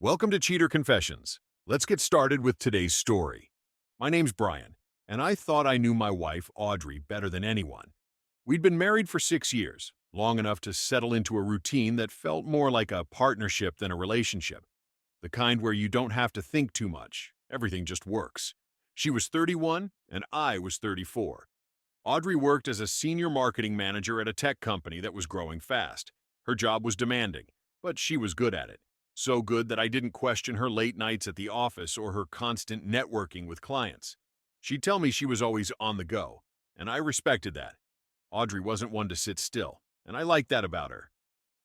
Welcome to Cheater Confessions. Let's get started with today's story. My name's Brian, and I thought I knew my wife, Audrey, better than anyone. We'd been married for 6 years, long enough to settle into a routine that felt more like a partnership than a relationship. The kind where you don't have to think too much. Everything just works. She was 31, and I was 34. Audrey worked as a senior marketing manager at a tech company that was growing fast. Her job was demanding, but she was good at it. So good that I didn't question her late nights at the office or her constant networking with clients. She'd tell me she was always on the go, and I respected that. Audrey wasn't one to sit still, and I liked that about her.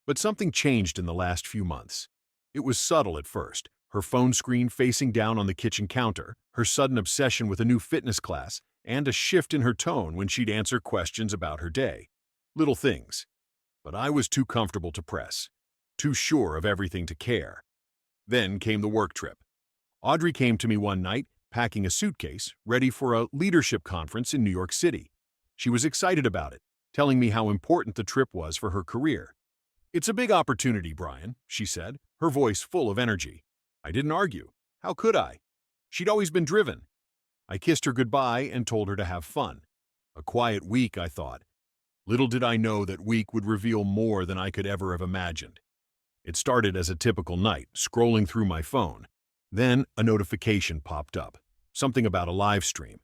But something changed in the last few months. It was subtle at first, her phone screen facing down on the kitchen counter, her sudden obsession with a new fitness class, and a shift in her tone when she'd answer questions about her day. Little things. But I was too comfortable to press, too sure of everything to care. Then came the work trip. Audrey came to me one night, packing a suitcase, ready for a leadership conference in New York City. She was excited about it, telling me how important the trip was for her career. "It's a big opportunity, Brian," she said, her voice full of energy. I didn't argue. How could I? She'd always been driven. I kissed her goodbye and told her to have fun. A quiet week, I thought. Little did I know that week would reveal more than I could ever have imagined. It started as a typical night, scrolling through my phone. Then a notification popped up. Something about a live stream.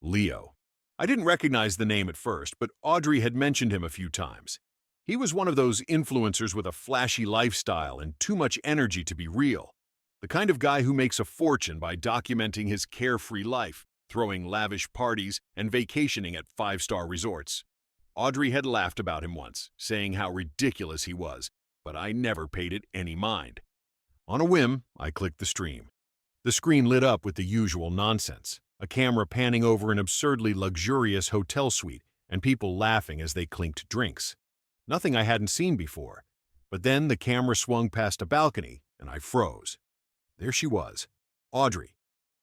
Leo. I didn't recognize the name at first, but Audrey had mentioned him a few times. He was one of those influencers with a flashy lifestyle and too much energy to be real. The kind of guy who makes a fortune by documenting his carefree life, throwing lavish parties, and vacationing at five-star resorts. Audrey had laughed about him once, saying how ridiculous he was, but I never paid it any mind. On a whim, I clicked the stream. The screen lit up with the usual nonsense, a camera panning over an absurdly luxurious hotel suite and people laughing as they clinked drinks. Nothing I hadn't seen before. But then the camera swung past a balcony, and I froze. There she was, Audrey.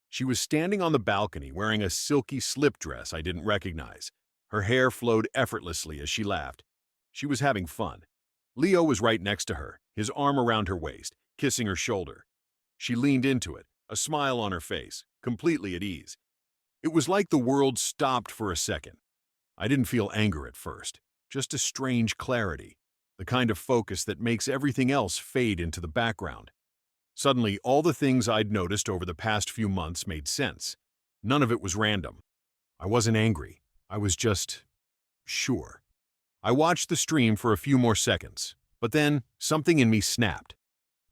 She was standing on the balcony wearing a silky slip dress I didn't recognize. Her hair flowed effortlessly as she laughed. She was having fun. Leo was right next to her, his arm around her waist, kissing her shoulder. She leaned into it, a smile on her face, completely at ease. It was like the world stopped for a second. I didn't feel anger at first, just a strange clarity, the kind of focus that makes everything else fade into the background. Suddenly, all the things I'd noticed over the past few months made sense. None of it was random. I wasn't angry. I was just sure. I watched the stream for a few more seconds, but then something in me snapped.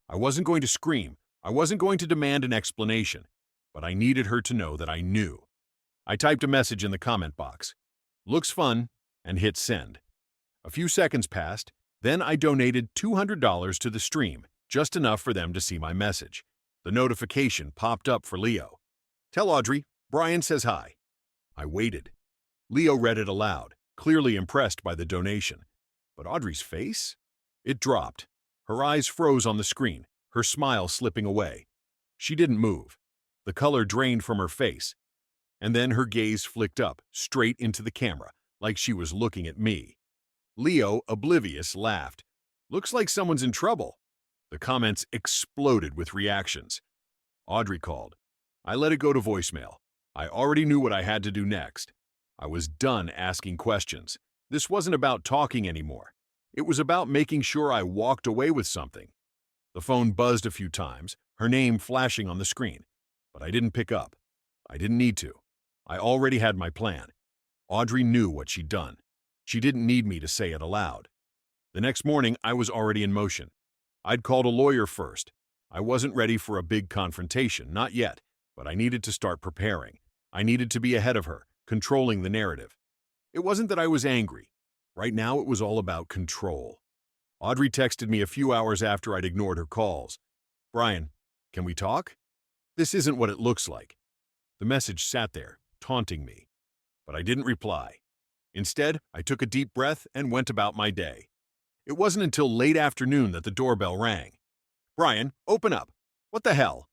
I wasn't going to scream. I wasn't going to demand an explanation, but I needed her to know that I knew. I typed a message in the comment box. "Looks fun," and hit send. A few seconds passed, then I donated $200 to the stream, just enough for them to see my message. The notification popped up for Leo. "Tell Audrey, Brian says hi." I waited. Leo read it aloud, clearly impressed by the donation. But Audrey's face? It dropped. Her eyes froze on the screen, her smile slipping away. She didn't move. The color drained from her face. And then her gaze flicked up, straight into the camera, like she was looking at me. Leo, oblivious, laughed. "Looks like someone's in trouble." The comments exploded with reactions. Audrey called. I let it go to voicemail. I already knew what I had to do next. I was done asking questions. This wasn't about talking anymore. It was about making sure I walked away with something. The phone buzzed a few times, her name flashing on the screen. But I didn't pick up. I didn't need to. I already had my plan. Audrey knew what she'd done. She didn't need me to say it aloud. The next morning, I was already in motion. I'd called a lawyer first. I wasn't ready for a big confrontation, not yet, but I needed to start preparing. I needed to be ahead of her, controlling the narrative. It wasn't that I was angry. Right now, it was all about control. Audrey texted me a few hours after I'd ignored her calls. "Brian, can we talk? This isn't what it looks like." The message sat there, taunting me. But I didn't reply. Instead, I took a deep breath and went about my day. It wasn't until late afternoon that the doorbell rang. "Brian, open up. What the hell?"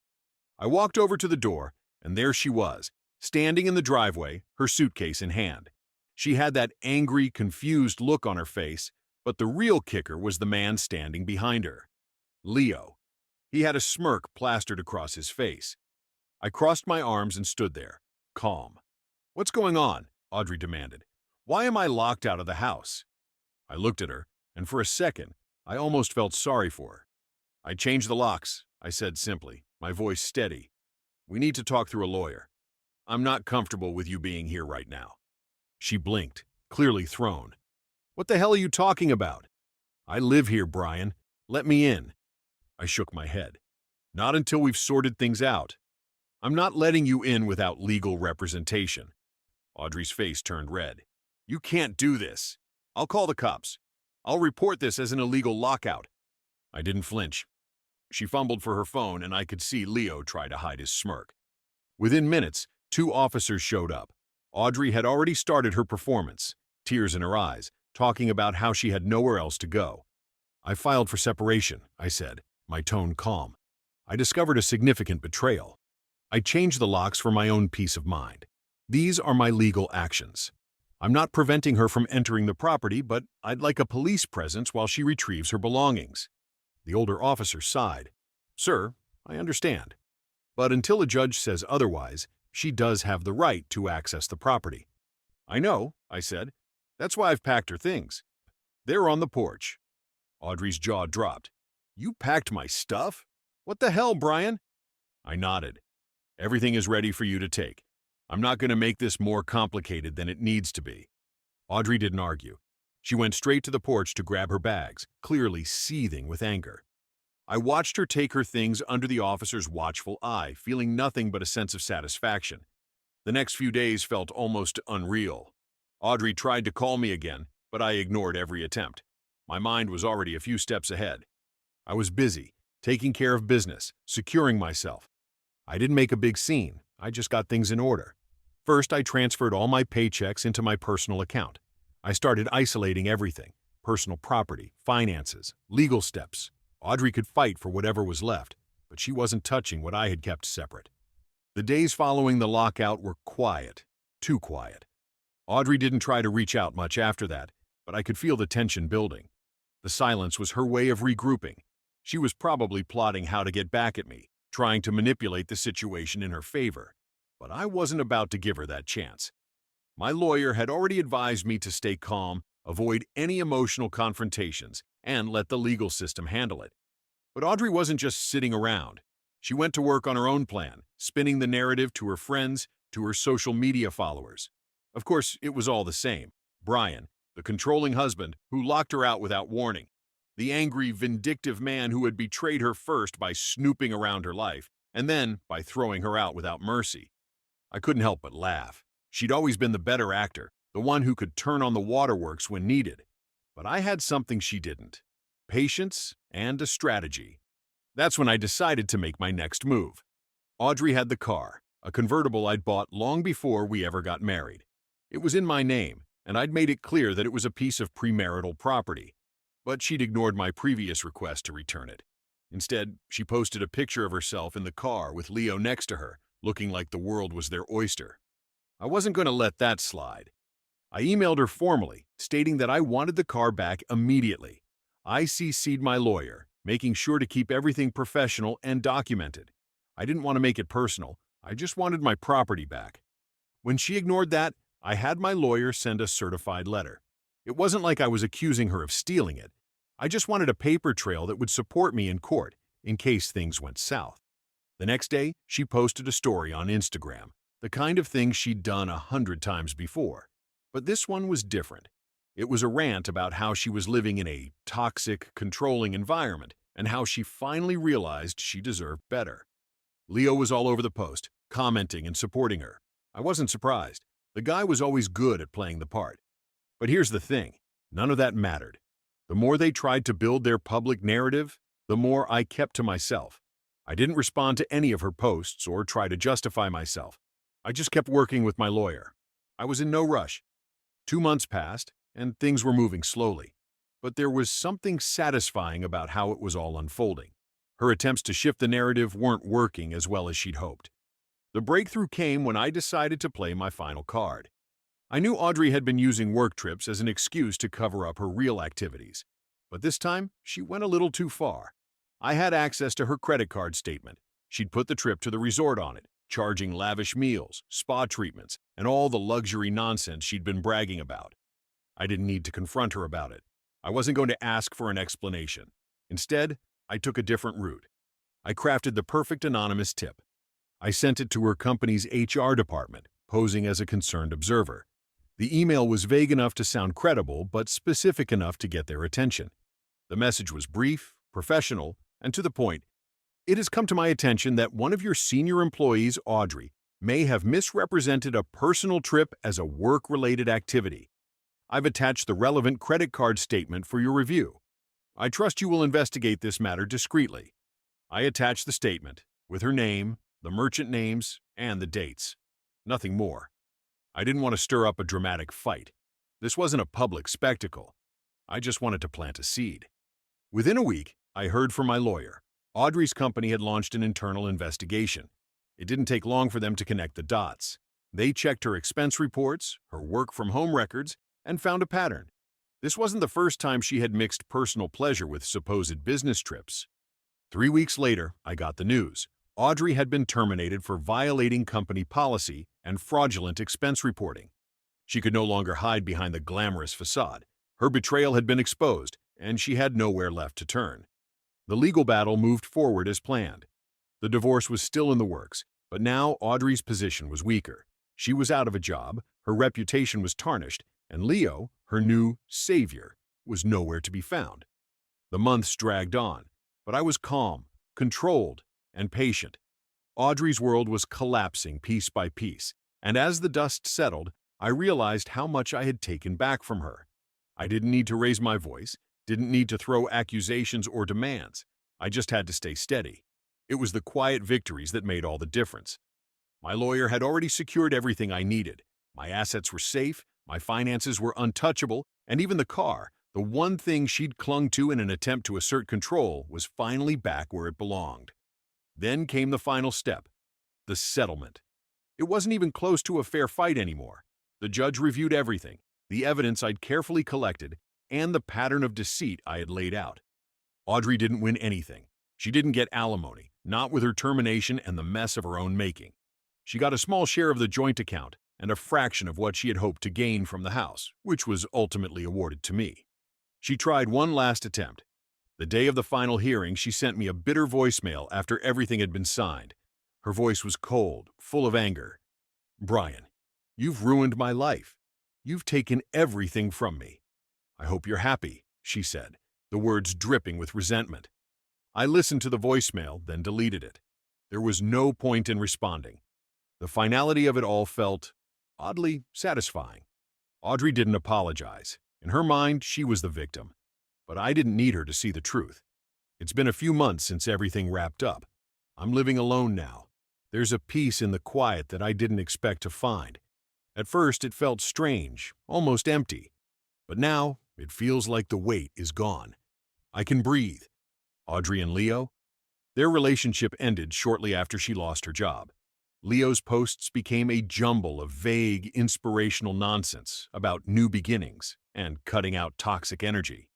I walked over to the door, and there she was, standing in the driveway, her suitcase in hand. She had that angry, confused look on her face, but the real kicker was the man standing behind her. Leo. He had a smirk plastered across his face. I crossed my arms and stood there, calm. "What's going on?" Audrey demanded. "Why am I locked out of the house?" I looked at her, and for a second, I almost felt sorry for her. "I changed the locks," I said simply, my voice steady. "We need to talk through a lawyer. I'm not comfortable with you being here right now." She blinked, clearly thrown. "What the hell are you talking about?" "I live here, Brian. Let me in." I shook my head. "Not until we've sorted things out. I'm not letting you in without legal representation." Audrey's face turned red. "You can't do this. I'll call the cops. I'll report this as an illegal lockout." I didn't flinch. She fumbled for her phone, and I could see Leo try to hide his smirk. Within minutes, 2 officers showed up. Audrey had already started her performance, tears in her eyes, talking about how she had nowhere else to go. "I filed for separation," I said, my tone calm. "I discovered a significant betrayal. I changed the locks for my own peace of mind. These are my legal actions. I'm not preventing her from entering the property, but I'd like a police presence while she retrieves her belongings." The older officer sighed. "Sir, I understand. But until a judge says otherwise, she does have the right to access the property." "I know," I said. "That's why I've packed her things. They're on the porch." Audrey's jaw dropped. "You packed my stuff? What the hell, Brian?" I nodded. "Everything is ready for you to take. I'm not going to make this more complicated than it needs to be." Audrey didn't argue. She went straight to the porch to grab her bags, clearly seething with anger. I watched her take her things under the officer's watchful eye, feeling nothing but a sense of satisfaction. The next few days felt almost unreal. Audrey tried to call me again, but I ignored every attempt. My mind was already a few steps ahead. I was busy, taking care of business, securing myself. I didn't make a big scene. I just got things in order. First, I transferred all my paychecks into my personal account. I started isolating everything: personal property, finances, legal steps. Audrey could fight for whatever was left, but she wasn't touching what I had kept separate. The days following the lockout were quiet, too quiet. Audrey didn't try to reach out much after that, but I could feel the tension building. The silence was her way of regrouping. She was probably plotting how to get back at me, trying to manipulate the situation in her favor. But I wasn't about to give her that chance. My lawyer had already advised me to stay calm, avoid any emotional confrontations, and let the legal system handle it. But Audrey wasn't just sitting around. She went to work on her own plan, spinning the narrative to her friends, to her social media followers. Of course, it was all the same. Brian, the controlling husband who locked her out without warning. The angry, vindictive man who had betrayed her first by snooping around her life, and then by throwing her out without mercy. I couldn't help but laugh. She'd always been the better actor, the one who could turn on the waterworks when needed. But I had something she didn't: patience and a strategy. That's when I decided to make my next move. Audrey had the car, a convertible I'd bought long before we ever got married. It was in my name, and I'd made it clear that it was a piece of premarital property. But she'd ignored my previous request to return it. Instead, she posted a picture of herself in the car with Leo next to her, looking like the world was their oyster. I wasn't going to let that slide. I emailed her formally, stating that I wanted the car back immediately. I CC'd my lawyer, making sure to keep everything professional and documented. I didn't want to make it personal. I just wanted my property back. When she ignored that, I had my lawyer send a certified letter. It wasn't like I was accusing her of stealing it. I just wanted a paper trail that would support me in court in case things went south. The next day, she posted a story on Instagram, the kind of thing she'd done 100 times before. But this one was different. It was a rant about how she was living in a toxic, controlling environment and how she finally realized she deserved better. Leo was all over the post, commenting and supporting her. I wasn't surprised. The guy was always good at playing the part. But here's the thing: none of that mattered. The more they tried to build their public narrative, the more I kept to myself. I didn't respond to any of her posts or try to justify myself. I just kept working with my lawyer. I was in no rush. 2 months passed, and things were moving slowly. But there was something satisfying about how it was all unfolding. Her attempts to shift the narrative weren't working as well as she'd hoped. The breakthrough came when I decided to play my final card. I knew Audrey had been using work trips as an excuse to cover up her real activities. But this time, she went a little too far. I had access to her credit card statement. She'd put the trip to the resort on it, charging lavish meals, spa treatments, and all the luxury nonsense she'd been bragging about. I didn't need to confront her about it. I wasn't going to ask for an explanation. Instead, I took a different route. I crafted the perfect anonymous tip. I sent it to her company's HR department, posing as a concerned observer. The email was vague enough to sound credible, but specific enough to get their attention. The message was brief, professional, and to the point. It has come to my attention that one of your senior employees, Audrey, may have misrepresented a personal trip as a work-related activity. I've attached the relevant credit card statement for your review. I trust you will investigate this matter discreetly. I attached the statement, with her name, the merchant names, and the dates. Nothing more. I didn't want to stir up a dramatic fight. This wasn't a public spectacle. I just wanted to plant a seed. Within a week, I heard from my lawyer. Audrey's company had launched an internal investigation. It didn't take long for them to connect the dots. They checked her expense reports, her work-from-home records, and found a pattern. This wasn't the first time she had mixed personal pleasure with supposed business trips. 3 weeks later, I got the news. Audrey had been terminated for violating company policy and fraudulent expense reporting. She could no longer hide behind the glamorous facade. Her betrayal had been exposed, and she had nowhere left to turn. The legal battle moved forward as planned. The divorce was still in the works, but now Audrey's position was weaker. She was out of a job, her reputation was tarnished, and Leo, her new savior, was nowhere to be found. The months dragged on, but I was calm, controlled, and patient. Audrey's world was collapsing piece by piece, and as the dust settled, I realized how much I had taken back from her. I didn't need to raise my voice, didn't need to throw accusations or demands. I just had to stay steady. It was the quiet victories that made all the difference. My lawyer had already secured everything I needed. My assets were safe, my finances were untouchable, and even the car, the one thing she'd clung to in an attempt to assert control, was finally back where it belonged. Then came the final step, the settlement. It wasn't even close to a fair fight anymore. The judge reviewed everything, the evidence I'd carefully collected, and the pattern of deceit I had laid out. Audrey didn't win anything. She didn't get alimony, not with her termination and the mess of her own making. She got a small share of the joint account and a fraction of what she had hoped to gain from the house, which was ultimately awarded to me. She tried one last attempt. The day of the final hearing, she sent me a bitter voicemail after everything had been signed. Her voice was cold, full of anger. "Brian, you've ruined my life. You've taken everything from me. I hope you're happy," she said, the words dripping with resentment. I listened to the voicemail, then deleted it. There was no point in responding. The finality of it all felt oddly satisfying. Audrey didn't apologize. In her mind, she was the victim. But I didn't need her to see the truth. It's been a few months since everything wrapped up. I'm living alone now. There's a peace in the quiet that I didn't expect to find. At first, it felt strange, almost empty. But now, it feels like the weight is gone. I can breathe. Audrey and Leo? Their relationship ended shortly after she lost her job. Leo's posts became a jumble of vague, inspirational nonsense about new beginnings and cutting out toxic energy.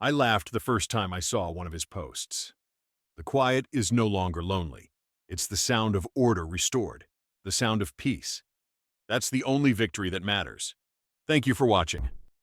I laughed the first time I saw one of his posts. The quiet is no longer lonely. It's the sound of order restored, the sound of peace. That's the only victory that matters. Thank you for watching.